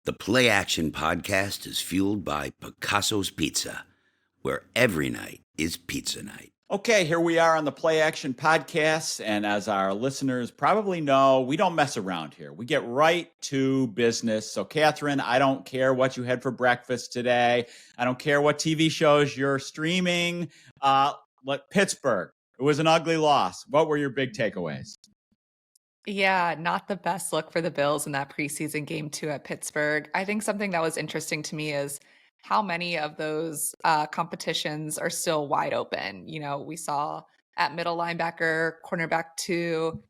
The Play Action podcast is fueled by Picasso's Pizza, where every night is pizza night. Okay, here we are on the Play Action podcast, and as our listeners probably know, we don't mess around here. We get right to business. So, Katherine, I don't care what you had for breakfast today. I don't care what TV shows you're streaming. Pittsburgh, it was an ugly loss. What were your big takeaways? Yeah, not the best look for the Bills in that preseason game two at Pittsburgh. I think something that was interesting to me is how many of those competitions are still wide open. You know, we saw at middle linebacker, cornerback two,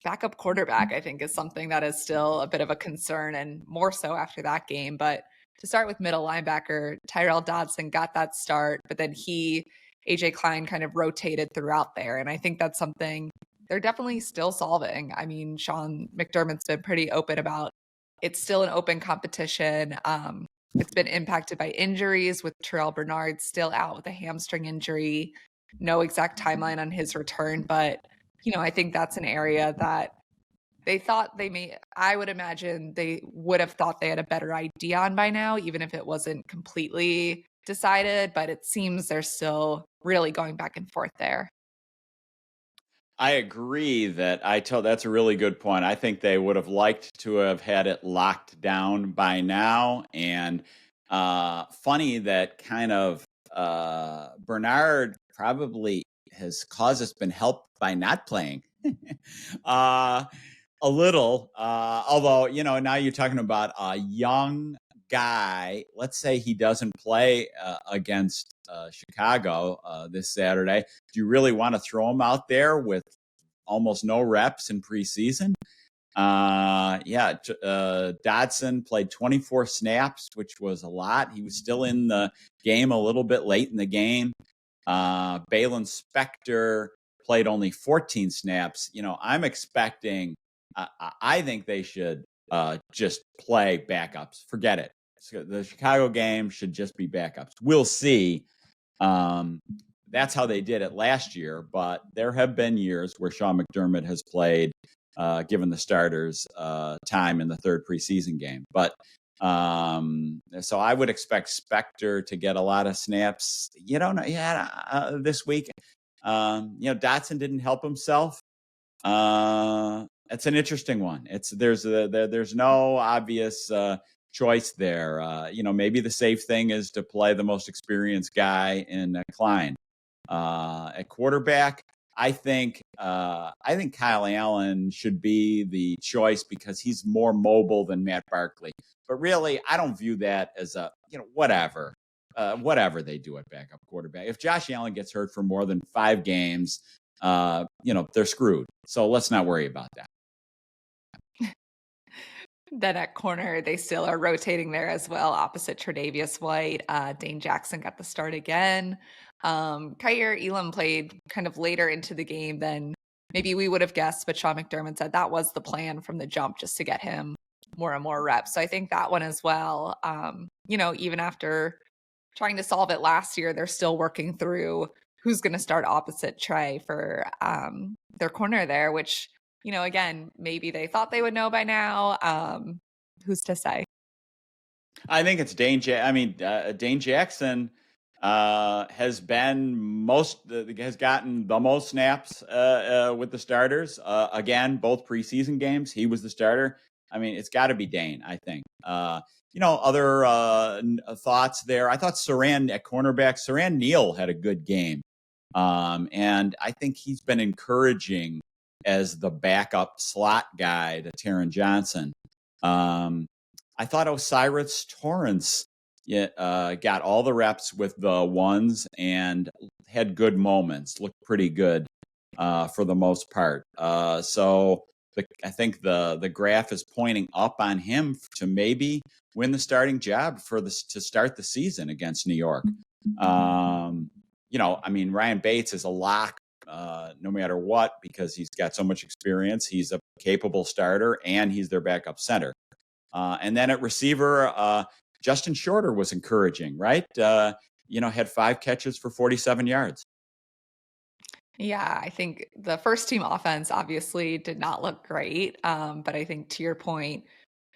backup quarterback, I think is something that is still a bit of a concern and more so after that game. But to start with middle linebacker, Tyrell Dodson got that start, but then AJ Klein kind of rotated throughout there. And I think that's something they're definitely still solving. I mean, Sean McDermott's been pretty open about it's still an open competition. It's been impacted by injuries with Terrell Bernard still out with a hamstring injury. No exact timeline on his return, but I think that's an area that they thought I would imagine they would have thought they had a better idea on by now, even if it wasn't completely decided, but it seems they're still really going back and forth there. I agree that's a really good point. I think they would have liked to have had it locked down by now. And funny that kind of Bernard probably been helped by not playing a little. Although, now you're talking about a young guy. Let's say he doesn't play against Chicago this Saturday. Do you really want to throw him out there with almost no reps in preseason? Dodson played 24 snaps, which was a lot. He was still in the game a little bit late in the game. Balin Spector played only 14 snaps. I'm expecting, I think they should just play backups. Forget it. So the Chicago game should just be backups. We'll see. That's how they did it last year, but there have been years where Sean McDermott has played, given the starters time in the third preseason game. But so I would expect Spector to get a lot of snaps. This week. Dotson didn't help himself. It's an interesting one. There's no obvious choice there. Maybe the safe thing is to play the most experienced guy in Klein. At quarterback, I think Kyle Allen should be the choice because he's more mobile than Matt Barkley. But really, I don't view that as whatever they do at backup quarterback. If Josh Allen gets hurt for more than 5 games, they're screwed. So let's not worry about that. Then at corner, they still are rotating there as well, opposite Tre'Davious White. Dane Jackson got the start again. Kaiir Elam played kind of later into the game than maybe we would have guessed, but Sean McDermott said that was the plan from the jump, just to get him more and more reps. So I think that one as well, even after trying to solve it last year, they're still working through who's going to start opposite Trey for their corner there, which again, maybe they thought they would know by now. Who's to say? I think it's Dane Jackson has gotten the most snaps with the starters. Again, both preseason games, he was the starter. I mean, it's got to be Dane, I think. Other thoughts there. I thought Saran at cornerback, Saran Neal had a good game. And I think he's been encouraging as the backup slot guy to Taron Johnson. I thought Osiris Torrance got all the reps with the ones and had good moments, looked pretty good for the most part. So I think the graph is pointing up on him to maybe win the starting job to start the season against New York. Ryan Bates is a lock no matter what because he's got so much experience. He's a capable starter and he's their backup center. And then at receiver, Justin Shorter was encouraging, right? Had 5 catches for 47 yards. Yeah, I think the first team offense obviously did not look great. But I think to your point,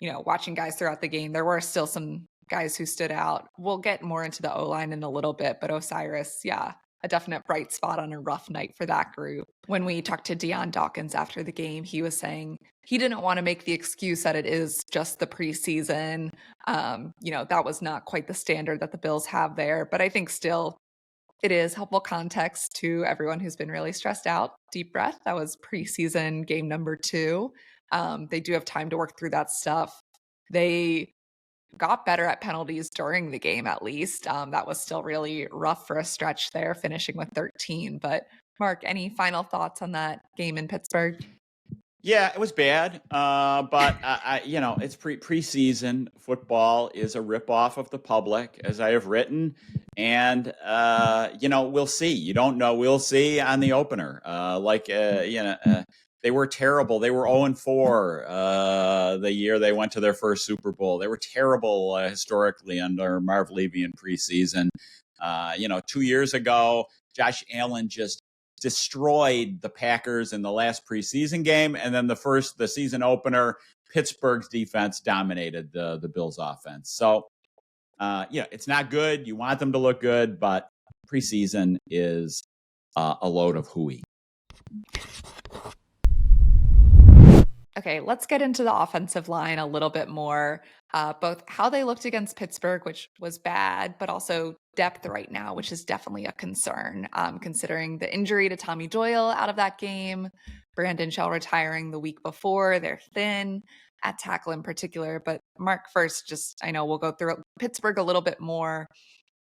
watching guys throughout the game, there were still some guys who stood out. We'll get more into the O-line in a little bit, but Osiris, yeah, a definite bright spot on a rough night for that group. When we talked to Deion Dawkins after the game, he was saying he didn't want to make the excuse that it is just the preseason. That was not quite the standard that the Bills have there, but I think still it is helpful context to everyone who's been really stressed out. Deep breath. That was preseason game number 2. They do have time to work through that stuff. They got better at penalties during the game, at least. That was still really rough for a stretch there, finishing with 13. But Mark, any final thoughts on that game in Pittsburgh? Yeah, it was bad, but it's preseason football is a ripoff of the public, as I have written, and we'll see. You don't know. We'll see on the opener. They were terrible. They were 0-4 the year they went to their first Super Bowl. They were terrible historically under Marv Levy in preseason. 2 years ago, Josh Allen just destroyed the Packers in the last preseason game, and then the season opener, Pittsburgh's defense dominated the Bills' offense. So, it's not good. You want them to look good, but preseason is a load of hooey. Okay, let's get into the offensive line a little bit more, both how they looked against Pittsburgh, which was bad, but also depth right now, which is definitely a concern, considering the injury to Tommy Doyle out of that game, Brandon Shell retiring the week before. They're thin at tackle in particular. But Mark, first, I know we'll go through Pittsburgh a little bit more.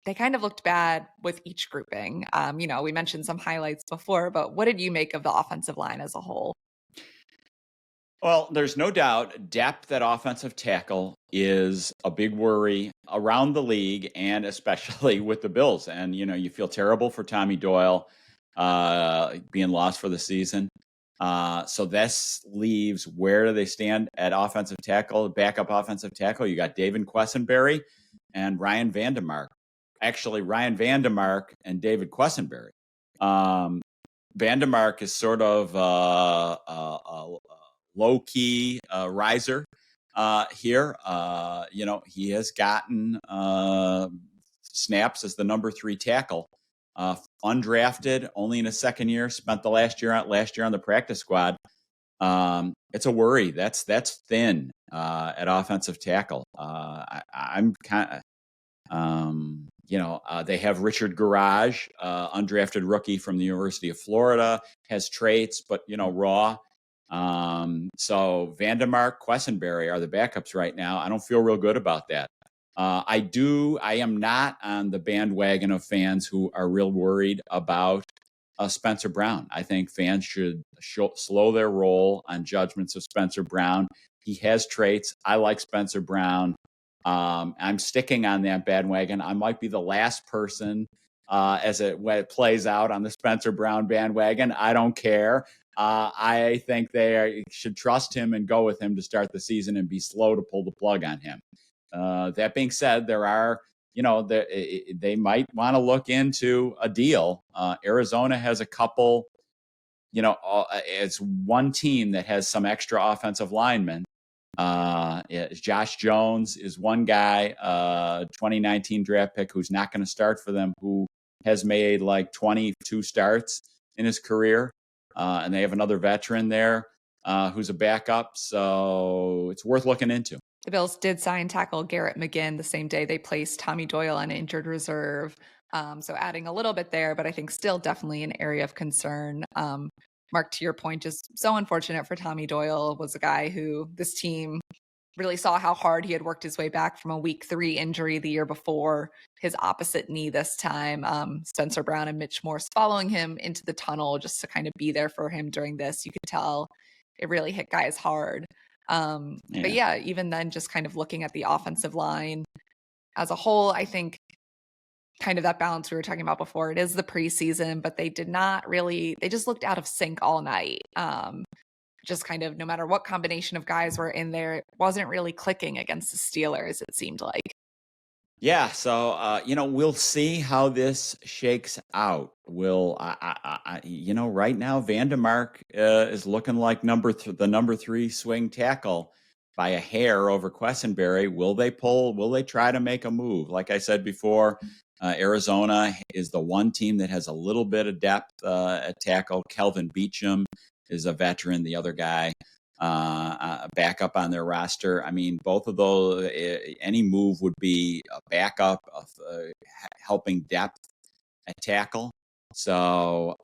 They kind of looked bad with each grouping. We mentioned some highlights before, but what did you make of the offensive line as a whole? Well, there's no doubt depth at offensive tackle is a big worry around the league and especially with the Bills. And, you feel terrible for Tommy Doyle being lost for the season. So this leaves, where do they stand at offensive tackle, backup offensive tackle? You got David Quessenberry and Ryan Vandemark. Actually, Ryan Vandemark and David Quessenberry. Vandemark is sort of low-key riser here. He has gotten snaps as the number 3 tackle, undrafted, only in his second year, spent the last year on the practice squad. It's a worry. That's thin at offensive tackle. I'm kind of, they have Richard Garage, undrafted rookie from the University of Florida, has traits, but, raw. So Vandemark, Quessenberry are the backups right now. I don't feel real good about that. I am not on the bandwagon of fans who are real worried about Spencer Brown. I think fans should slow their roll on judgments of Spencer Brown. He has traits. I like Spencer Brown. I'm sticking on that bandwagon. I might be the last person when it plays out on the Spencer Brown bandwagon. I don't care. I think they should trust him and go with him to start the season and be slow to pull the plug on him. That being said, there are, they might want to look into a deal. Arizona has a couple, it's one team that has some extra offensive linemen. Josh Jones is one guy, 2019 draft pick who's not going to start for them, who has made like 22 starts in his career. And they have another veteran there who's a backup. So it's worth looking into. The Bills did sign tackle Garrett McGinn the same day they placed Tommy Doyle on injured reserve. So adding a little bit there, but I think still definitely an area of concern. Mark, to your point, just so unfortunate for Tommy Doyle. Was a guy who this team really saw how hard he had worked his way back from a week 3 injury the year before, his opposite knee this time. Spencer Brown and Mitch Morse following him into the tunnel just to kind of be there for him during this. You could tell it really hit guys hard. But yeah, even then, just kind of looking at the offensive line as a whole, I think kind of that balance we were talking about before. It is the preseason, but they just looked out of sync all night. Just kind of no matter what combination of guys were in there, it wasn't really clicking against the Steelers, it seemed like. Yeah, so we'll see how this shakes out. Right now Vandemark is looking like the number 3 swing tackle by a hair over Quessenberry. Will they pull? Will they try to make a move? Like I said before, Arizona is the one team that has a little bit of depth at tackle. Kelvin Beachum is a veteran. The other guy, backup on their roster. I mean, both of those, any move would be a backup of helping depth at tackle. So,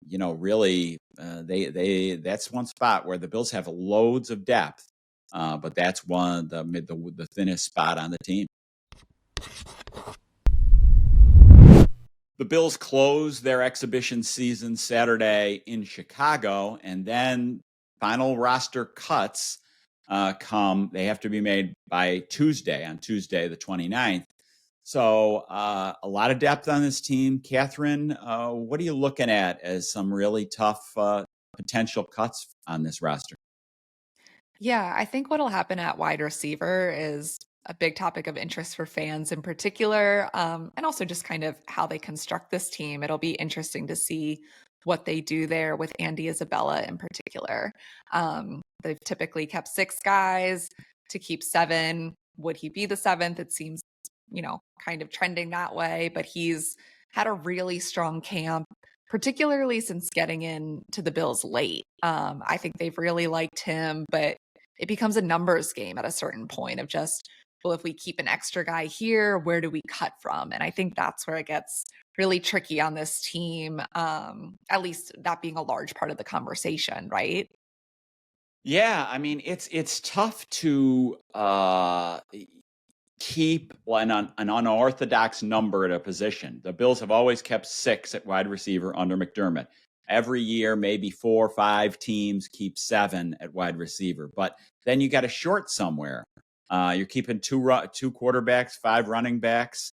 really, that's one spot where the Bills have loads of depth, but that's one of the thinnest spot on the team. The Bills close their exhibition season Saturday in Chicago, and then final roster cuts come. They have to be made by Tuesday, the 29th. So a lot of depth on this team. Katherine, what are you looking at as some really tough potential cuts on this roster? Yeah, I think what'll happen at wide receiver is a big topic of interest for fans in particular, and also just kind of how they construct this team. It'll be interesting to see what they do there with Andy Isabella in particular. They've typically kept six guys to keep seven. Would he be the seventh? It seems, kind of trending that way, but he's had a really strong camp, particularly since getting into the Bills late. I think they've really liked him, but it becomes a numbers game at a certain point of just, well, if we keep an extra guy here, where do we cut from? And I think that's where it gets really tricky on this team, at least that being a large part of the conversation, right? Yeah, I mean, it's tough to keep an unorthodox number at a position. The Bills have always kept six at wide receiver under McDermott. Every year, maybe 4 or 5 teams keep 7 at wide receiver, but then you got a short somewhere. You're keeping two quarterbacks, 5 running backs,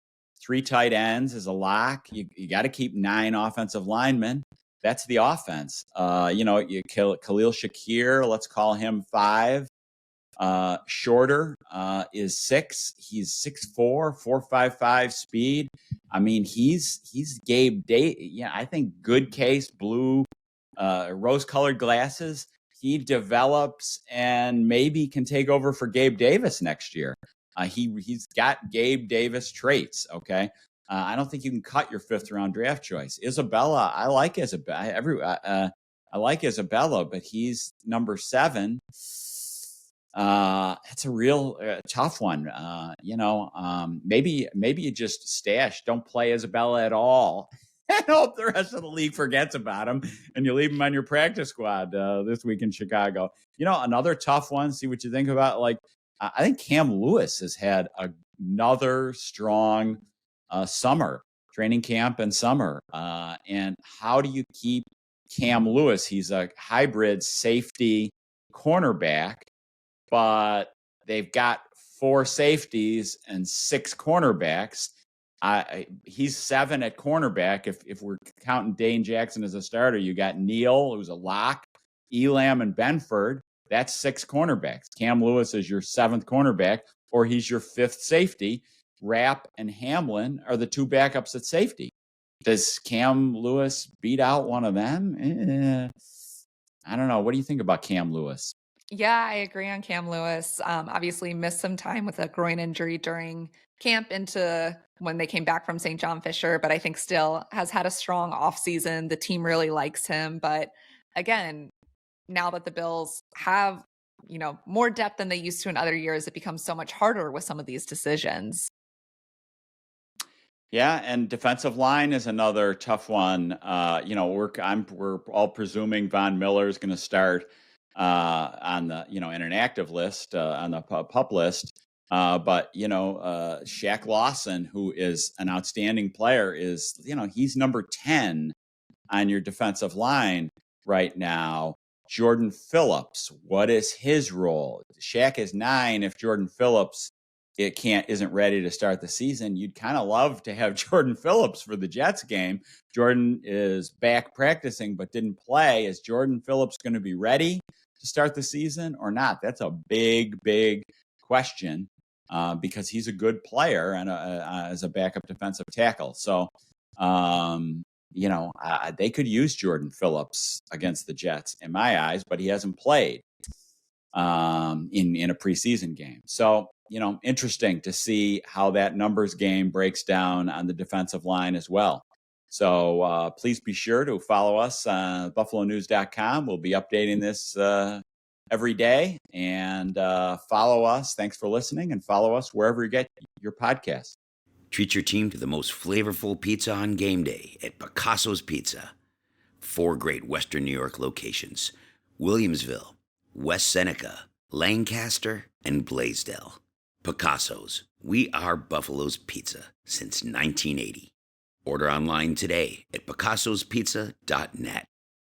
3 tight ends is a lock. You got to keep 9 offensive linemen. That's the offense. You kill Khalil Shakir. Let's call him 5. Shorter is 6. He's 6'4", 4.55 speed. I mean, he's Gabe Day. Yeah, I think good case, blue, rose-colored glasses. He develops and maybe can take over for Gabe Davis next year. He's got Gabe Davis traits. Okay. I don't think you can cut your 5th round draft choice. Isabella, I like Isabella. I like Isabella, but he's number 7. It's a real tough one. Maybe you just stash, don't play Isabella at all, and hope the rest of the league forgets about him, and you leave him on your practice squad this week in Chicago. Another tough one. See what you think about. I think Cam Lewis has had another strong summer, training camp and summer. And how do you keep Cam Lewis? He's a hybrid safety cornerback, but they've got 4 safeties and 6 cornerbacks. He's 7 at cornerback. If we're counting Dane Jackson as a starter, you got Neal, who's a lock, Elam, and Benford. That's 6 cornerbacks. Cam Lewis is your 7th cornerback, or he's your 5th safety. Rapp and Hamlin are the 2 backups at safety. Does Cam Lewis beat out one of them? I don't know. What do you think about Cam Lewis? Yeah, I agree on Cam Lewis. Obviously missed some time with a groin injury during camp into when they came back from St. John Fisher, but I think still has had a strong offseason. The team really likes him. But again, now that the Bills have, more depth than they used to in other years, it becomes so much harder with some of these decisions. Yeah, and defensive line is another tough one. We're all presuming Von Miller is going to start on the in an active list on the pup list. But Shaq Lawson, who is an outstanding player, is he's number 10 on your defensive line right now. Jordan Phillips, what is his role? Shaq is 9. If Jordan Phillips isn't ready to start the season, you'd kind of love to have Jordan Phillips for the Jets game. Jordan is back practicing but didn't play. Is Jordan Phillips going to be ready to start the season or not? That's a big question because he's a good player and as a backup defensive tackle. So, they could use Jordan Phillips against the Jets in my eyes, but he hasn't played. in a preseason game. So, interesting to see how that numbers game breaks down on the defensive line as well. So please be sure to follow us on buffalonews.com. We'll be updating this every day, and follow us. Thanks for listening, and follow us wherever you get your podcast. Treat your team to the most flavorful pizza on game day at Picasso's Pizza. 4 great Western New York locations: Williamsville, West Seneca, Lancaster, and Blaisdell. Picasso's. We are Buffalo's Pizza since 1980. Order online today at picassospizza.net.